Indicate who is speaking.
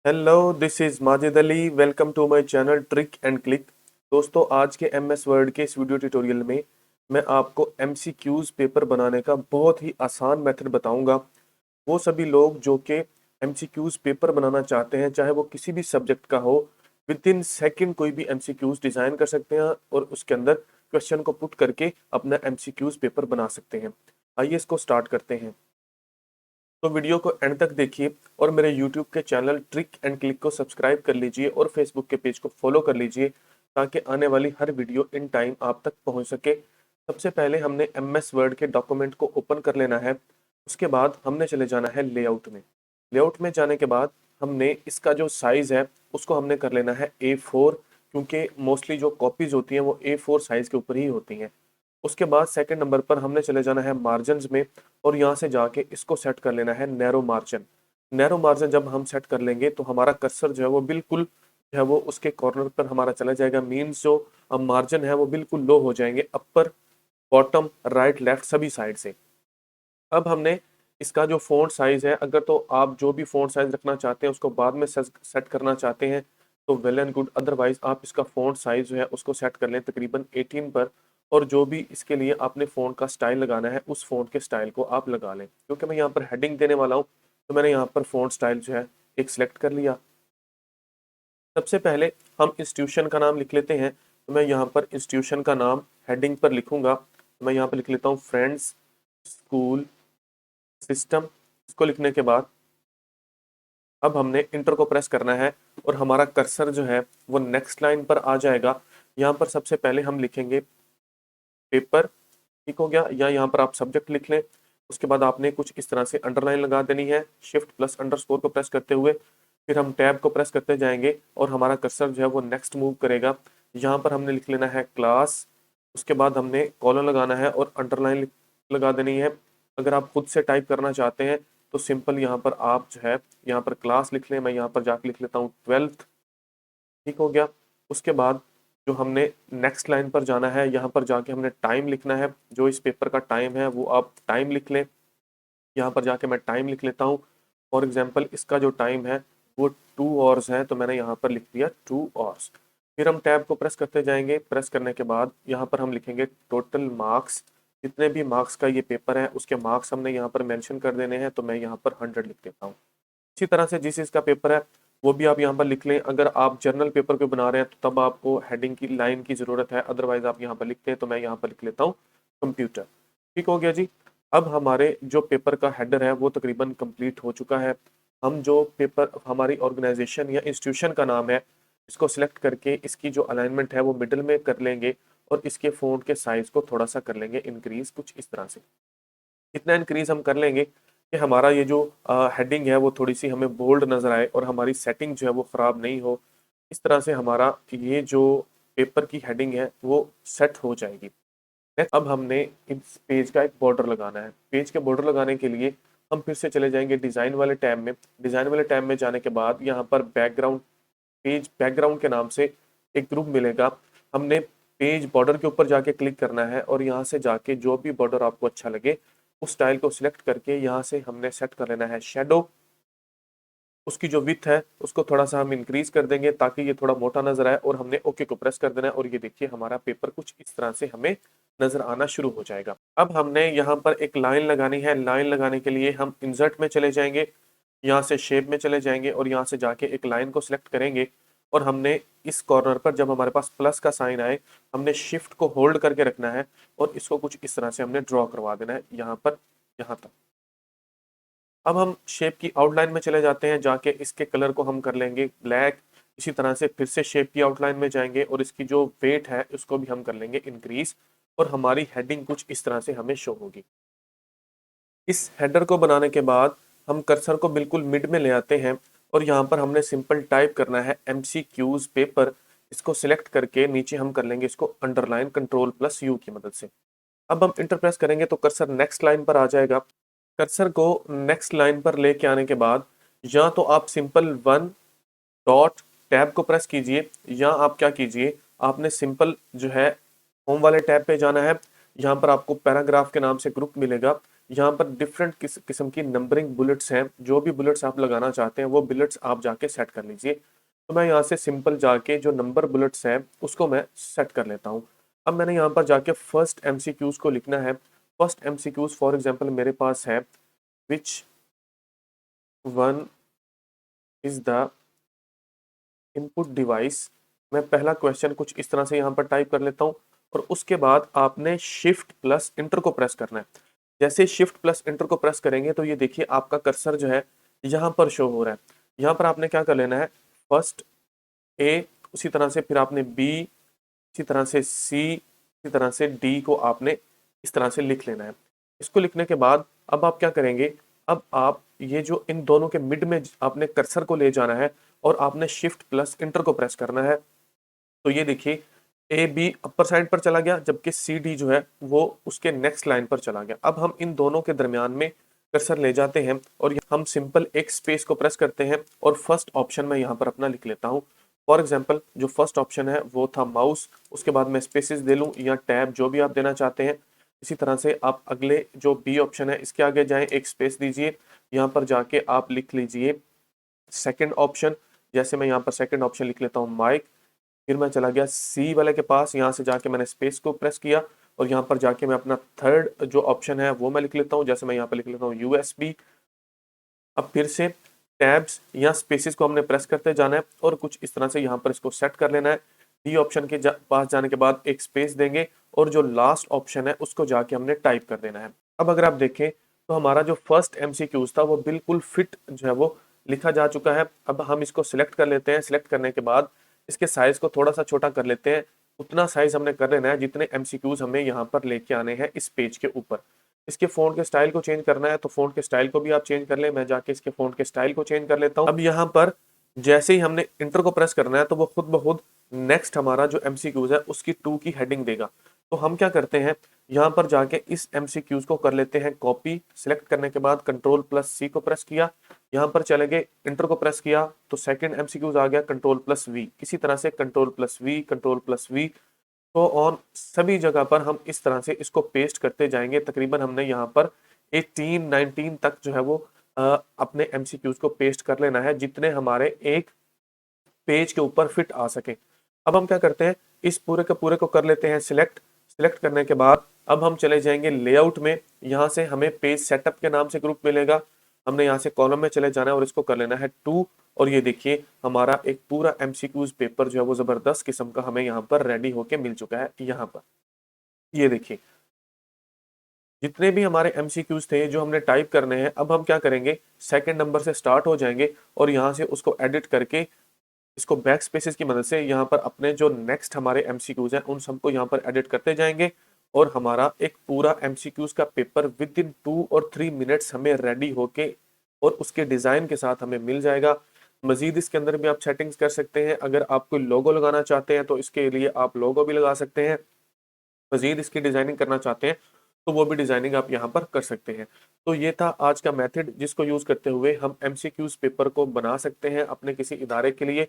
Speaker 1: Hello, this is Majid Ali. Welcome to my channel trick and click. दोस्तों, आज के MS word के इस वीडियो ट्यूटोरियल में मैं आपको एमसीक्यूज पेपर बनाने का बहुत ही आसान मेथड बताऊंगा। वो सभी लोग जो कि एमसीक्यूज पेपर बनाना चाहते हैं, चाहे वो किसी भी सब्जेक्ट का हो, विद इन सेकेंड कोई भी एमसीक्यूज डिजाइन कर सकते हैं और उसके अंदर क्वेश्चन को पुट करके अपना एमसीक्यूज पेपर बना सकते हैं। आइए इसको स्टार्ट करते हैं। तो वीडियो को एंड तक देखिए और मेरे यूट्यूब के चैनल ट्रिक एंड क्लिक को सब्सक्राइब कर लीजिए और फेसबुक के पेज को फॉलो कर लीजिए ताकि आने वाली हर वीडियो इन टाइम आप तक पहुंच सके। सबसे पहले हमने एमएस वर्ड के डॉक्यूमेंट को ओपन कर लेना है। उसके बाद हमने चले जाना है लेआउट में। लेआउट में जाने के बाद हमने इसका जो साइज है उसको हमने कर लेना है A4, क्योंकि मोस्टली जो कॉपीज होती हैं वो A4 साइज के ऊपर ही होती हैं। उसके बाद सेकंड नंबर पर हमने चले जाना है मार्जिन में और यहाँ से जाके इसको सेट कर लेना है नैरो मार्जिन। नैरो मार्जिन जब हम सेट कर लेंगे तो हमारा कर्सर जो है वो बिल्कुल जो है वो उसके कॉर्नर पर हमारा चला जाएगा। मीन्स जो मार्जिन है वो बिल्कुल लो हो जाएंगे, अपर बॉटम राइट लेफ्ट सभी साइड से। अब हमने इसका जो फ़ॉन्ट साइज है, अगर तो आप जो भी फ़ॉन्ट साइज रखना चाहते हैं उसको बाद में सेट करना चाहते हैं तो वेल एंड गुड, अदरवाइज आप इसका फ़ॉन्ट साइज जो है उसको सेट कर लें तकरीबन 18 पर। और जो भी इसके लिए आपने फ़ॉन्ट का स्टाइल लगाना है उस फ़ॉन्ट के स्टाइल को आप लगा लें। क्योंकि मैं यहाँ पर हेडिंग देने वाला हूँ तो मैंने यहाँ पर फ़ॉन्ट स्टाइल जो है एक सिलेक्ट कर लिया। सबसे पहले हम इंस्टीट्यूशन का नाम लिख लेते हैं। तो मैं यहाँ पर इंस्टीट्यूशन का नाम हेडिंग पर लिखूंगा। तो मैं यहाँ पर लिख लेता हूँ फ्रेंड्स स्कूल सिस्टम। इसको लिखने के बाद अब हमने इंटर को प्रेस करना है और हमारा कर्सर जो है वो नेक्स्ट लाइन पर आ जाएगा। यहाँ पर सबसे पहले हम लिखेंगे पेपर। ठीक हो गया, या यहाँ पर आप सब्जेक्ट लिख लें। उसके बाद आपने कुछ इस तरह से अंडरलाइन लगा देनी है शिफ्ट प्लस अंडरस्कोर को प्रेस करते हुए। फिर हम टैब को प्रेस करते जाएंगे और हमारा कर्सर जो है वो नेक्स्ट मूव करेगा। यहाँ पर हमने लिख लेना है क्लास। उसके बाद हमने कॉलन लगाना है और अंडरलाइन लगा देनी है। अगर आप खुद से टाइप करना चाहते हैं तो सिंपल यहाँ पर आप जो है यहाँ पर क्लास लिख लें। मैं यहाँ पर जाकर लिख लेता हूँ 12th। ठीक हो गया। उसके बाद जो हमने नेक्स्ट लाइन पर जाना है, यहाँ पर जाके हमने टाइम लिखना है। जो इस पेपर का टाइम है वो आप टाइम लिख लें। यहाँ पर जाके मैं टाइम लिख लेता हूँ। फॉर एग्जाम्पल इसका जो टाइम है वो 2 आवर्स है, तो मैंने यहाँ पर लिख दिया 2 आवर्स। फिर हम टैब को प्रेस करते जाएंगे। प्रेस करने के बाद यहाँ पर हम लिखेंगे टोटल मार्क्स। जितने भी मार्क्स का ये पेपर है उसके मार्क्स हमने यहाँ पर मेंशन कर देने हैं, तो मैं यहाँ पर 100 लिख देता हूँ। इसी तरह से जिस इसका पेपर है वो भी आप यहाँ पर लिख लें। अगर आप जर्नल पेपर को बना रहे हैं तो तब आपको हेडिंग की लाइन की ज़रूरत है, अदरवाइज आप यहाँ पर लिखते हैं। तो मैं यहाँ पर लिख लेता हूँ कंप्यूटर। ठीक हो गया जी। अब हमारे जो पेपर का हेडर है वो तकरीबन कंप्लीट हो चुका है। हम जो पेपर हमारी ऑर्गेनाइजेशन या इंस्टीट्यूशन का नाम है इसको सिलेक्ट करके इसकी जो अलाइनमेंट है वो मिडल में कर लेंगे और इसके फ़ॉन्ट के साइज़ को थोड़ा सा कर लेंगे इंक्रीज, कुछ इस तरह से। इतना इंक्रीज हम कर लेंगे कि हमारा ये जो हेडिंग है वो थोड़ी सी हमें बोल्ड नजर आए और हमारी सेटिंग जो है वो ख़राब नहीं हो। इस तरह से हमारा ये जो पेपर की हेडिंग है वो सेट हो जाएगी। नेक्स्ट, अब हमने इस पेज का एक बॉर्डर लगाना है। पेज के बॉर्डर लगाने के लिए हम फिर से चले जाएंगे डिज़ाइन वाले टैब में। डिज़ाइन वाले टैब में जाने के बाद यहाँ पर बैकग्राउंड, पेज बैकग्राउंड के नाम से एक ग्रुप मिलेगा। हमने पेज बॉर्डर के ऊपर जाके क्लिक करना है और यहाँ से जाके जो भी बॉर्डर आपको अच्छा लगे उस स्टाइल को सिलेक्ट करके यहाँ से हमने सेट कर लेना है शेडो। उसकी जो विथ है उसको थोड़ा सा हम इंक्रीज कर देंगे ताकि ये थोड़ा मोटा नजर आए और हमने ओके को प्रेस कर देना है। और ये देखिए हमारा पेपर कुछ इस तरह से हमें नजर आना शुरू हो जाएगा। अब हमने यहाँ पर एक लाइन लगानी है। लाइन लगाने के लिए हम इंसर्ट में चले जाएंगे, यहाँ से शेप में चले जाएंगे और यहाँ से जाके एक लाइन को सिलेक्ट करेंगे। और हमने इस कॉर्नर पर जब हमारे पास प्लस का साइन आए हमने शिफ्ट को होल्ड करके रखना है और इसको कुछ इस तरह से हमने ड्रॉ करवा देना है यहाँ पर, यहाँ तक। अब हम शेप की आउटलाइन में चले जाते हैं, जाके इसके कलर को हम कर लेंगे ब्लैक। इसी तरह से फिर से शेप की आउटलाइन में जाएंगे और इसकी जो वेट है उसको भी हम कर लेंगे इंक्रीज और हमारी हेडिंग कुछ इस तरह से हमें शो होगी। इस हेडर को बनाने के बाद हम कर्सर को बिल्कुल मिड में ले आते हैं और यहाँ पर हमने सिंपल टाइप करना है MCQs पेपर। इसको सिलेक्ट करके नीचे हम कर लेंगे इसको अंडरलाइन Ctrl+U की मदद से। अब हम इंटर प्रेस करेंगे तो कर्सर नेक्स्ट लाइन पर आ जाएगा। कर्सर को नेक्स्ट लाइन पर लेके आने के बाद या तो आप सिंपल 1 डॉट टैब को प्रेस कीजिए या आप क्या कीजिए, आपने सिंपल जो है होम वाले टैब पे जाना है। यहाँ पर आपको पैराग्राफ के नाम से ग्रुप मिलेगा। यहाँ पर डिफरेंट किस्म की नंबरिंग बुलेट्स हैं, जो भी बुलेट्स आप लगाना चाहते हैं वो बुलेट्स आप जाके सेट कर लीजिए। तो मैं यहाँ से सिंपल जाके जो नंबर बुलेट्स हैं उसको मैं सेट कर लेता हूँ। अब मैंने यहाँ पर जाके फर्स्ट एमसीक्यूज को लिखना है। फर्स्ट एमसीक्यूज फॉर एग्जांपल मेरे पास है, which one is the input device. मैं पहला क्वेश्चन कुछ इस तरह से यहाँ पर टाइप कर लेता हूँ और उसके बाद आपने शिफ्ट प्लस इंटर को प्रेस करना है। जैसे शिफ्ट प्लस इंटर को प्रेस करेंगे तो ये देखिए आपका कर्सर जो है यहाँ पर शो हो रहा है। यहाँ पर आपने क्या कर लेना है, फर्स्ट ए, उसी तरह से फिर आपने बी, इसी तरह से सी, इसी तरह से डी को आपने इस तरह से लिख लेना है। इसको लिखने के बाद अब आप क्या करेंगे, अब आप ये जो इन दोनों के मिड में आपने कर्सर को ले जाना है और आपने शिफ्ट प्लस इंटर को प्रेस करना है। तो ये देखिए ए बी अपर साइड पर चला गया, जबकि सी डी जो है वो उसके नेक्स्ट लाइन पर चला गया। अब हम इन दोनों के दरमियान में कर्सर ले जाते हैं और हम सिंपल एक स्पेस को प्रेस करते हैं और फर्स्ट ऑप्शन में यहाँ पर अपना लिख लेता हूँ। फॉर एग्जाम्पल जो फर्स्ट ऑप्शन है वो था माउस, उसके बाद मैं स्पेसिस दे लूँ या टैब, जो भी आप देना चाहते हैं। इसी तरह से आप अगले जो बी ऑप्शन है इसके आगे जाएं, एक स्पेस दीजिए, यहाँ पर जाके आप लिख लीजिए सेकंड ऑप्शन। जैसे मैं यहाँ पर सेकंड ऑप्शन लिख लेता हूँ माइक, फिर मैं चला गया सी वाले के पास, यहाँ से जाके मैंने स्पेस को प्रेस किया और यहाँ पर जाके मैं अपना थर्ड जो ऑप्शन है वो मैं लिख लेता हूँ। जैसे मैं यहाँ पर लिख लेता हूँ यूएसबी। अब फिर से टैब्स या स्पेसिस को हमने प्रेस करते जाना है और कुछ इस तरह से यहाँ पर इसको सेट कर लेना है। डी ऑप्शन के पास जाने के बाद एक स्पेस देंगे और जो लास्ट ऑप्शन है उसको जाके हमने टाइप कर देना है। अब अगर आप देखें तो हमारा जो फर्स्ट एमसीक्यूज था वो बिल्कुल फिट जो है वो लिखा जा चुका है। अब हम इसको सिलेक्ट कर लेते हैं। सिलेक्ट करने के बाद इसके साइज को थोड़ा सा छोटा कर लेते हैं। उतना साइज हमने कर लेना है जितने एमसीक्यूज हमें यहाँ पर लेके आने हैं इस पेज के ऊपर। इसके फ़ॉन्ट के स्टाइल को चेंज करना है तो फ़ॉन्ट के स्टाइल को भी आप चेंज कर लें। मैं जाके इसके फ़ॉन्ट के स्टाइल को चेंज कर लेता हूँ। अब यहाँ पर जैसे ही हमने इंटर को प्रेस करना है तो वो खुद ब खुद नेक्स्ट हमारा जो एमसीक्यूज है उसकी 2 की हेडिंग देगा। तो हम क्या करते हैं, यहाँ पर जाके इस एमसीक्यूज को कर लेते हैं कॉपी। सिलेक्ट करने के बाद कंट्रोल प्लस सी को प्रेस किया, यहाँ पर चले गए, इंटर को प्रेस किया तो सेकंड एमसीक्यूज आ गया कंट्रोल प्लस वी। इसी तरह से control plus V, control plus V, तो ऑन सभी जगह पर हम इस तरह से इसको पेस्ट करते जाएंगे। तकरीबन हमने यहाँ पर 18 19 तक जो है वो अपने एमसीक्यूज को पेस्ट कर लेना है, जितने हमारे एक पेज के ऊपर फिट आ सके। अब हम क्या करते हैं, इस पूरे के पूरे को कर लेते हैं सिलेक्ट। सिलेक्ट करने के बाद अब हम चले जाएंगे लेआउट में। यहाँ से हमें पेज सेटअप के नाम से ग्रुप मिलेगा। हमने यहाँ से कॉलम में चले जाना है और इसको कर लेना है 2। और ये देखिए हमारा एक पूरा एमसीक्यूज पेपर जो है वो जबरदस्त किस्म का हमें यहाँ पर रेडी होके मिल चुका है। यहाँ पर ये देखिए जितने भी हमारे एमसीक्यूज थे जो हमने टाइप करने हैं, अब हम क्या करेंगे, सेकंड नंबर से स्टार्ट हो जाएंगे और यहाँ से उसको एडिट करके इसको बैक स्पेसेस की मदद से यहाँ पर अपने जो नेक्स्ट हमारे एमसीक्यूज हैं उन सबको यहाँ पर एडिट करते जाएंगे और हमारा एक पूरा एमसीक्यूज का पेपर विद इन 2 और 3 मिनट्स हमें रेडी होके और उसके डिजाइन के साथ हमें मिल जाएगा। मजीद इसके अंदर भी आप सेटिंग्स कर सकते हैं। अगर आप कोई लोगो लगाना चाहते हैं तो इसके लिए आप लोगो भी लगा सकते हैं। मजीद इसकी डिजाइनिंग करना चाहते हैं तो वो भी डिजाइनिंग आप यहाँ पर कर सकते हैं। तो ये था आज का मेथड जिसको यूज करते हुए हम एमसीक्यूज पेपर को बना सकते हैं अपने किसी इदारे के लिए।